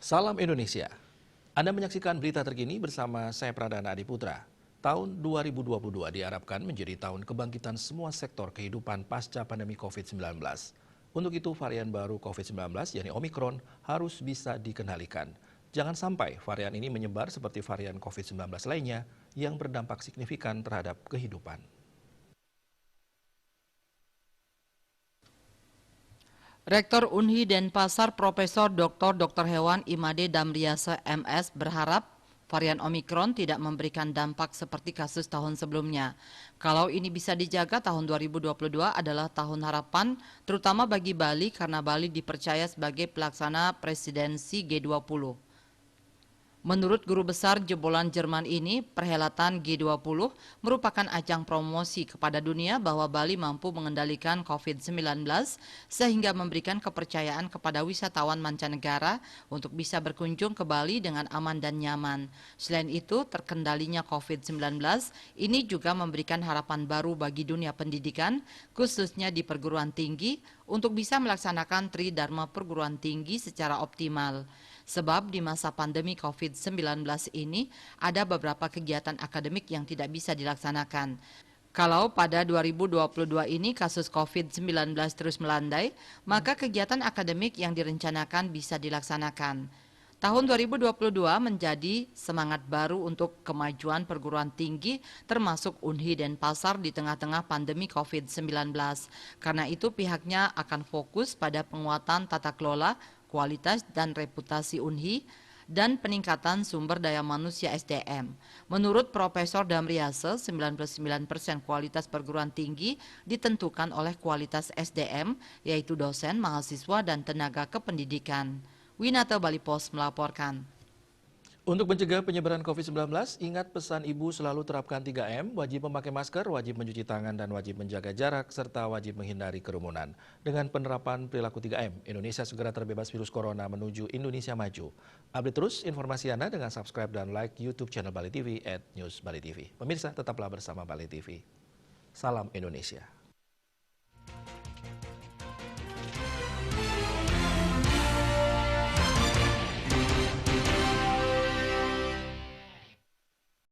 Salam Indonesia. Anda menyaksikan berita terkini bersama saya Pradana Adiputra. Tahun 2022 diharapkan menjadi tahun kebangkitan semua sektor kehidupan pasca pandemi COVID-19. Untuk itu varian baru COVID-19 yakni Omikron harus bisa dikendalikan. Jangan sampai varian ini menyebar seperti varian COVID-19 lainnya yang berdampak signifikan terhadap kehidupan. Rektor Unhi Denpasar Profesor Dr. Hewan Imade Damriasa MS berharap varian Omikron tidak memberikan dampak seperti kasus tahun sebelumnya. Kalau ini bisa dijaga, tahun 2022 adalah tahun harapan terutama bagi Bali karena Bali dipercaya sebagai pelaksana presidensi G20. Menurut guru besar jebolan Jerman ini, perhelatan G20 merupakan ajang promosi kepada dunia bahwa Bali mampu mengendalikan COVID-19 sehingga memberikan kepercayaan kepada wisatawan mancanegara untuk bisa berkunjung ke Bali dengan aman dan nyaman. Selain itu, terkendalinya COVID-19 ini juga memberikan harapan baru bagi dunia pendidikan, khususnya di perguruan tinggi, untuk bisa melaksanakan Tridharma perguruan tinggi secara optimal. Sebab di masa pandemi COVID-19 ini ada beberapa kegiatan akademik yang tidak bisa dilaksanakan. Kalau pada 2022 ini kasus COVID-19 terus melandai, maka kegiatan akademik yang direncanakan bisa dilaksanakan. Tahun 2022 menjadi semangat baru untuk kemajuan perguruan tinggi termasuk Unhi Denpasar di tengah-tengah pandemi COVID-19. Karena itu pihaknya akan fokus pada penguatan tata kelola, kualitas dan reputasi Unhi, dan peningkatan sumber daya manusia SDM. Menurut Profesor Damriasa, 99% kualitas perguruan tinggi ditentukan oleh kualitas SDM, yaitu dosen, mahasiswa, dan tenaga kependidikan. Winata Bali Post melaporkan. Untuk mencegah penyebaran COVID-19, ingat pesan Ibu selalu terapkan 3M, wajib memakai masker, wajib mencuci tangan, dan wajib menjaga jarak, serta wajib menghindari kerumunan. Dengan penerapan perilaku 3M, Indonesia segera terbebas virus corona menuju Indonesia maju. Update terus informasi Anda dengan subscribe dan like YouTube channel Bali TV @newsbalitv. Pemirsa, tetaplah bersama Bali TV. Salam Indonesia.